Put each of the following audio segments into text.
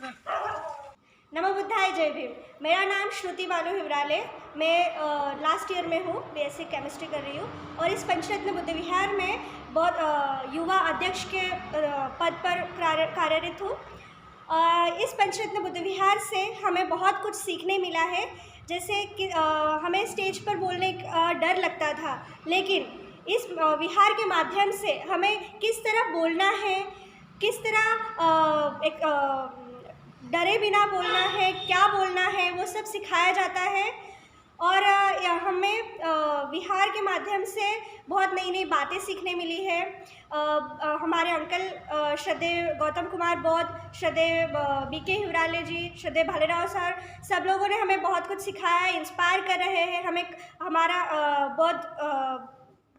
नमो बुद्धाय, जय भीम। मेरा नाम श्रुति बालू हिवराले। मैं लास्ट ईयर में हूँ, बीएससी केमिस्ट्री कर रही हूँ और इस पंचरत्न बुद्ध विहार में बहुत युवा अध्यक्ष के पद पर कार्यरत हूँ। इस पंचरत्न बुद्ध विहार से हमें बहुत कुछ सीखने मिला है। जैसे कि हमें स्टेज पर बोलने का डर लगता था, लेकिन इस विहार के माध्यम से हमें किस तरह बोलना है, किस तरह एक डरे बिना बोलना है, क्या बोलना है, वो सब सिखाया जाता है। और हमें विहार के माध्यम से बहुत नई नई बातें सीखने मिली है। हमारे अंकल श्रद्धेय गौतम कुमार बौद्ध, श्रद्धेय बीके हिवराले जी, श्रद्धेय भालेराव सर, सब लोगों ने हमें बहुत कुछ सिखाया, इंस्पायर कर रहे हैं हमें। हमारा बौद्ध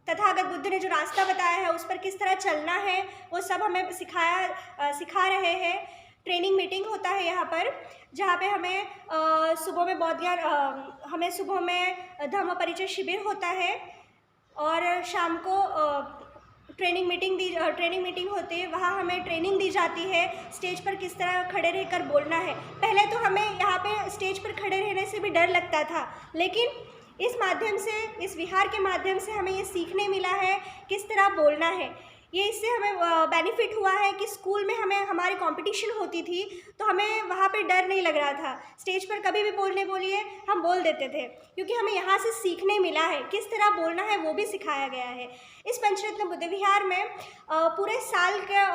तथागत बुद्ध ने जो रास्ता बताया है उस पर किस तरह चलना है, वो सब हमें सिखा रहे हैं। ट्रेनिंग मीटिंग होता है यहाँ पर, जहाँ पे हमें सुबह में बौद्ध ज्ञान, हमें सुबह में धम्म परिचय शिविर होता है और शाम को ट्रेनिंग मीटिंग होती है। वहाँ हमें ट्रेनिंग दी जाती है स्टेज पर किस तरह खड़े रहकर बोलना है। पहले तो हमें यहाँ पे स्टेज पर खड़े रहने से भी डर लगता था, लेकिन इस माध्यम से, इस विहार के माध्यम से हमें ये सीखने मिला है किस तरह बोलना है। ये इससे हमें बेनिफिट हुआ है कि स्कूल में हमारी कंपटीशन होती थी तो हमें वहाँ पे डर नहीं लग रहा था। स्टेज पर कभी भी बोलिए हम बोल देते थे, क्योंकि हमें यहाँ से सीखने मिला है किस तरह बोलना है, वो भी सिखाया गया है। इस पंचरत्न बुद्ध विहार में पूरे साल के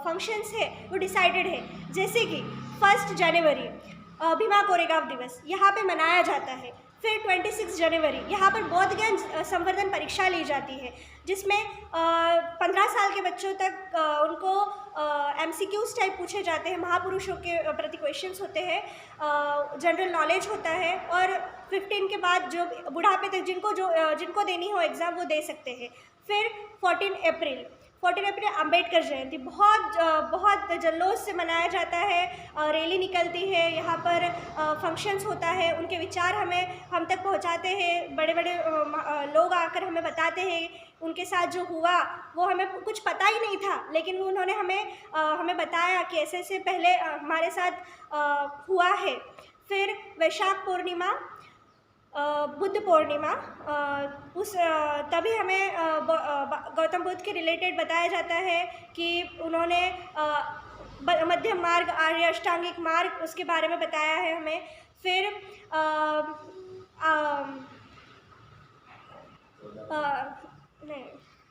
फंक्शंस है वो डिसाइडेड है। जैसे कि 1 जनवरी भीमा कोरेगांव दिवस यहाँ पे मनाया जाता है। फिर 26 जनवरी यहाँ पर बौद्ध ज्ञान संवर्धन परीक्षा ली जाती है, जिसमें 15 साल के बच्चों तक उनको MCQs टाइप पूछे जाते हैं। महापुरुषों के प्रति क्वेश्चंस होते हैं, जनरल नॉलेज होता है। और 15 के बाद जो बुढ़ापे तक जिनको देनी हो एग्ज़ाम, वो दे सकते हैं। फिर 14 अप्रैल अम्बेडकर जयंती बहुत जल्लोष से मनाया जाता है। रैली निकलती है, यहाँ पर फंक्शंस होता है, उनके विचार हम तक पहुँचाते हैं। बड़े बड़े लोग आकर हमें बताते हैं उनके साथ जो हुआ वो हमें कुछ पता ही नहीं था, लेकिन उन्होंने हमें बताया कि ऐसे ऐसे पहले हमारे साथ हुआ है। फिर वैशाख पूर्णिमा, बुद्ध पूर्णिमा, तभी हमें गौतम बुद्ध के रिलेटेड बताया जाता है कि उन्होंने मध्यम मार्ग, आर्य अष्टांगिक मार्ग, उसके बारे में बताया है हमें। फिर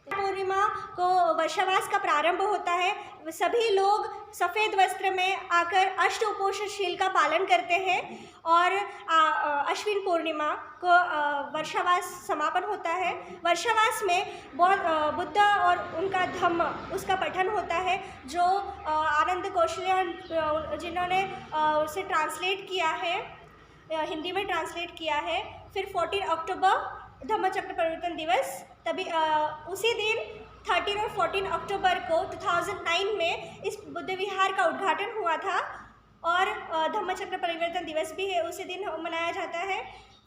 पूर्णिमा को वर्षावास का प्रारंभ होता है। सभी लोग सफ़ेद वस्त्र में आकर अष्ट उपोषणशील का पालन करते हैं और अश्विन पूर्णिमा को वर्षावास समापन होता है। वर्षावास में बुद्ध और उनका धम्म, उसका पठन होता है, जो आनंद कौशल्या जिन्होंने उसे ट्रांसलेट किया है, हिंदी में ट्रांसलेट किया है। फिर 14 अक्टूबर धम्मचक्र प्रवर्तन दिवस, तभी उसी दिन 13 और 14 अक्टूबर को 2009 में इस बुद्ध विहार का उद्घाटन हुआ था और धम्मचक्र परिवर्तन दिवस भी है, उसी दिन मनाया जाता है।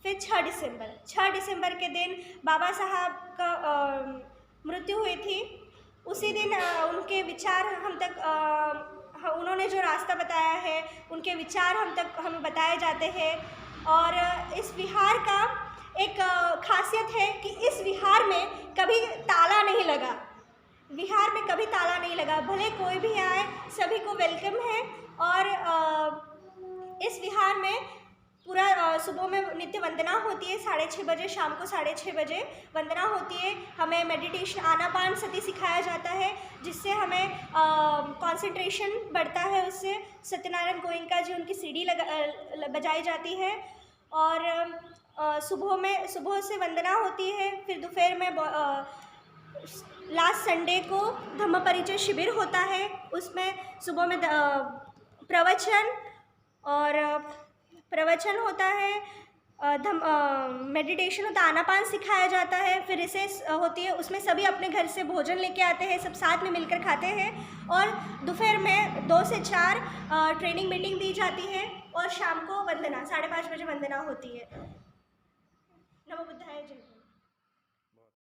फिर 6 दिसंबर के दिन बाबा साहब का मृत्यु हुई थी। उसी दिन उनके विचार उन्होंने जो रास्ता बताया है, उनके विचार हमें बताए जाते हैं। और इस विहार का एक खासियत है कि इस विहार में कभी ताला नहीं लगा। विहार में कभी ताला नहीं लगा, भले कोई भी आए, सभी को वेलकम है। और इस विहार में पूरा सुबह में नित्य वंदना होती है 6:30 बजे, शाम को 6:30 बजे वंदना होती है। हमें मेडिटेशन, आनापान सती सिखाया जाता है, जिससे हमें कंसंट्रेशन बढ़ता है। उससे सत्यनारायण गोयनका जी, उनकी सीढ़ी बजाई जाती है। और सुबह से वंदना होती है। फिर दोपहर में लास्ट संडे को धम्म परिचय शिविर होता है। उसमें सुबह में प्रवचन होता है, मेडिटेशन होता है, आनापान सिखाया जाता है। फिर रिसेस होती है, उसमें सभी अपने घर से भोजन लेके आते हैं, सब साथ में मिलकर खाते हैं। और दोपहर में 2 से 4 ट्रेनिंग मीटिंग दी जाती है और शाम को वंदना 5:30 बजे वंदना होती है। नमो बुद्धाय, जय।